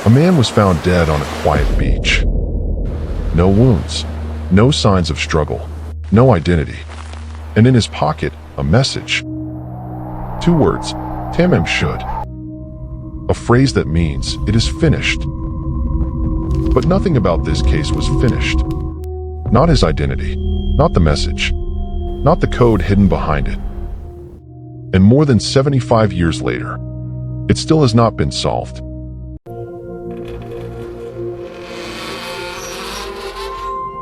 A man was found dead on a quiet beach. No wounds, no signs of struggle, no identity. And in his pocket, a message. 2 words, Tamam Shud. A phrase that means it is finished. But nothing about this case was finished. Not his identity, not the message, not the code hidden behind it. And more than 75 years later, it still has not been solved.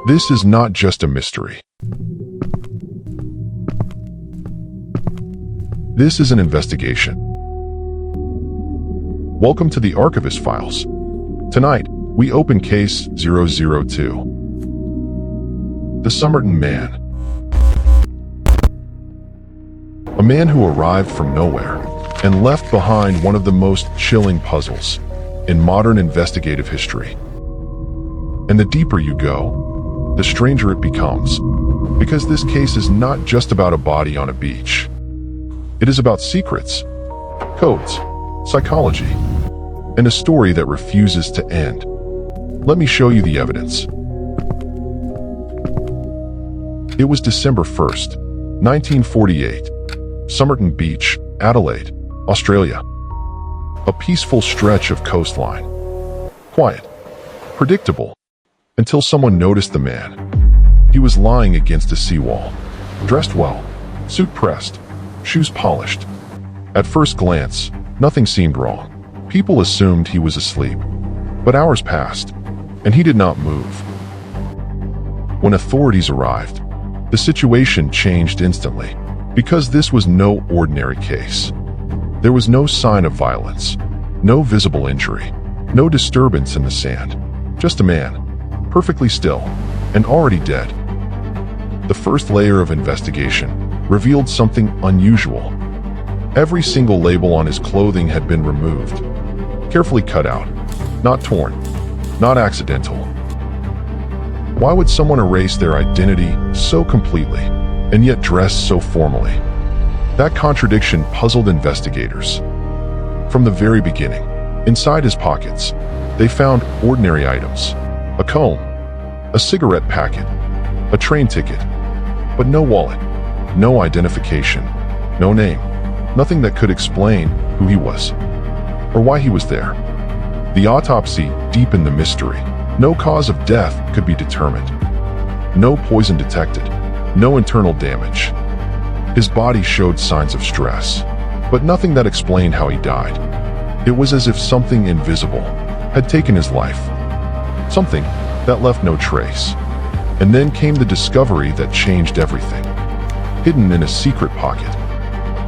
This is not just a mystery. This is an investigation. Welcome to the Archivist Files. Tonight, we open Case 002. The Somerton Man. A man who arrived from nowhere and left behind one of the most chilling puzzles in modern investigative history. And the deeper you go, the stranger it becomes, because this case is not just about a body on a beach. It is about secrets, codes, psychology, and a story that refuses to end. Let me show you the evidence. It was December 1st, 1948, Somerton Beach, Adelaide, Australia. A peaceful stretch of coastline. Quiet, predictable, until someone noticed the man. He was lying against a seawall, dressed well, suit pressed, shoes polished. At first glance, nothing seemed wrong. People assumed he was asleep. But hours passed, and he did not move. When authorities arrived, the situation changed instantly, because this was no ordinary case. There was no sign of violence, no visible injury, no disturbance in the sand. Just a man, perfectly still, and already dead. The first layer of investigation revealed something unusual. Every single label on his clothing had been removed, carefully cut out, not torn, not accidental. Why would someone erase their identity so completely, and yet dress so formally? That contradiction puzzled investigators. From the very beginning, inside his pockets, they found ordinary items. A comb, a cigarette packet, a train ticket, but no wallet, no identification, no name, nothing that could explain who he was or why he was there. The autopsy deepened the mystery. No cause of death could be determined. No poison detected, no internal damage. His body showed signs of stress, but nothing that explained how he died. It was as if something invisible had taken his life. Something that left no trace. And then came the discovery that changed everything. Hidden in a secret pocket.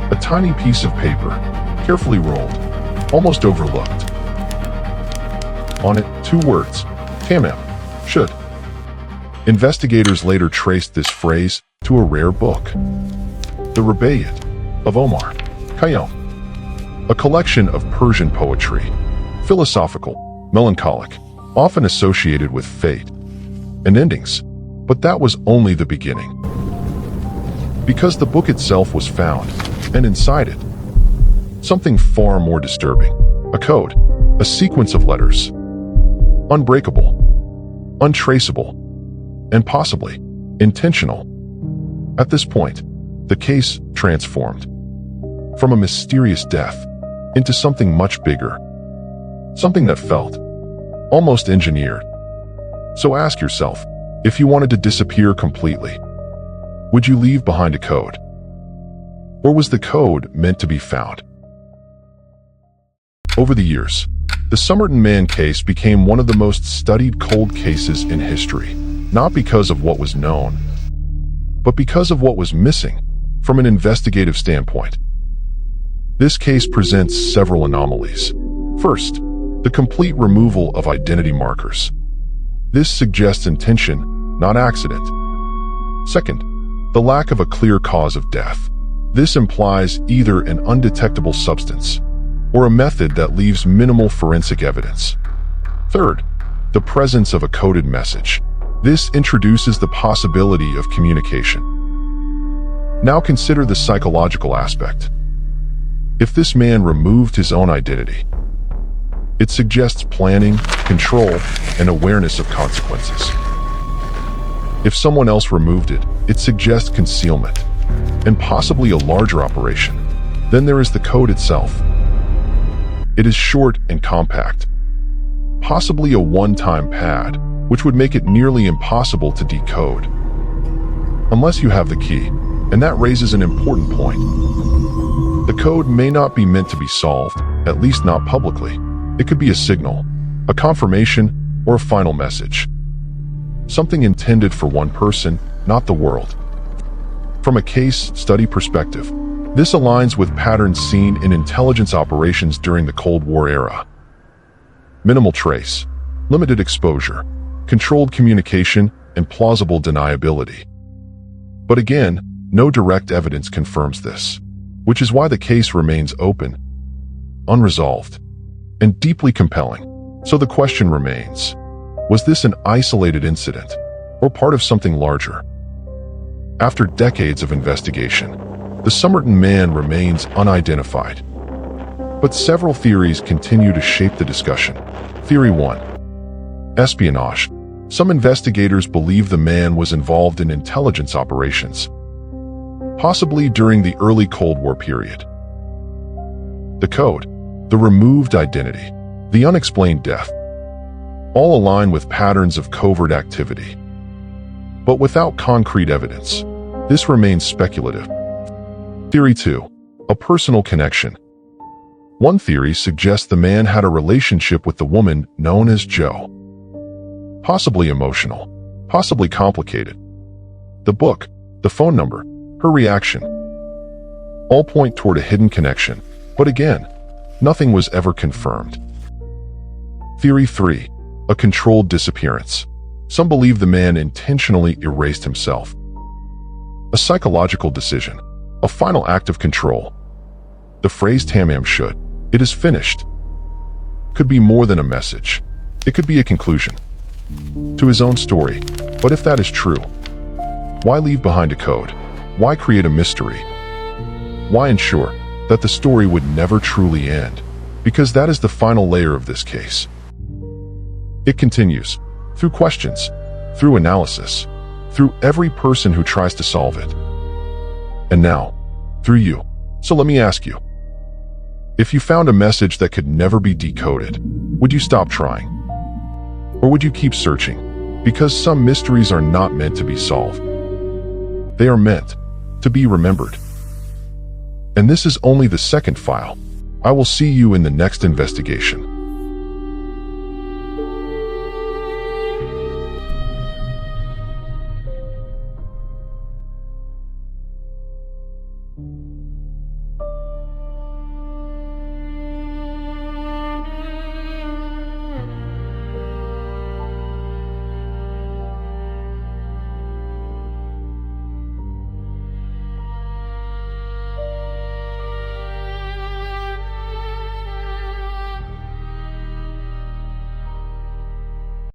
A tiny piece of paper, carefully rolled, almost overlooked. On it, 2 words, Tamam Shud. Investigators later traced this phrase to a rare book. The Rubaiyat of Omar Khayyam. A collection of Persian poetry, philosophical, melancholic, often associated with fate and endings, but that was only the beginning. Because the book itself was found, and inside it, something far more disturbing. A code, a sequence of letters. Unbreakable, untraceable, and possibly intentional. At this point, the case transformed from a mysterious death into something much bigger, something that felt almost engineered. So ask yourself, if you wanted to disappear completely, would you leave behind a code? Or was the code meant to be found? Over the years, the Somerton Man case became one of the most studied cold cases in history, not because of what was known, but because of what was missing from an investigative standpoint. This case presents several anomalies. First, the complete removal of identity markers. This suggests intention, not accident. Second, the lack of a clear cause of death. This implies either an undetectable substance or a method that leaves minimal forensic evidence. Third, the presence of a coded message. This introduces the possibility of communication. Now consider the psychological aspect. If this man removed his own identity, It suggests planning, control, and awareness of consequences. If someone else removed it, it suggests concealment, and possibly a larger operation. Then there is the code itself. It is short and compact, possibly a one-time pad, which would make it nearly impossible to decode. Unless you have the key, and that raises an important point. The code may not be meant to be solved, at least not publicly. It could be a signal, a confirmation, or a final message. Something intended for one person, not the world. From a case study perspective, this aligns with patterns seen in intelligence operations during the Cold War era. Minimal trace, limited exposure, controlled communication, and plausible deniability. But again, no direct evidence confirms this, which is why the case remains open, unresolved, and deeply compelling. So the question remains, was this an isolated incident, or part of something larger? After decades of investigation, the Somerton Man remains unidentified. But several theories continue to shape the discussion. Theory 1. Espionage. Some investigators believe the man was involved in intelligence operations, possibly during the early Cold War period. The code, the removed identity, the unexplained death, all align with patterns of covert activity. But without concrete evidence, this remains speculative. Theory 2. A personal connection. One theory suggests the man had a relationship with the woman known as Jo. Possibly emotional, possibly complicated. The book, the phone number, her reaction, all point toward a hidden connection. But again, nothing was ever confirmed. Theory 3. A controlled disappearance. Some believe the man intentionally erased himself. A psychological decision, a final act of control. The phrase Tamam Shud, it is finished, could be more than a message. It could be a conclusion to his own story. But if that is true, why leave behind a code? Why create a mystery? Why ensure that the story would never truly end? Because that is the final layer of this case. It continues, through questions, through analysis, through every person who tries to solve it. And now, through you. So let me ask you, if you found a message that could never be decoded, would you stop trying? Or would you keep searching? Because some mysteries are not meant to be solved. They are meant to be remembered. And this is only the second file. I will see you in the next investigation.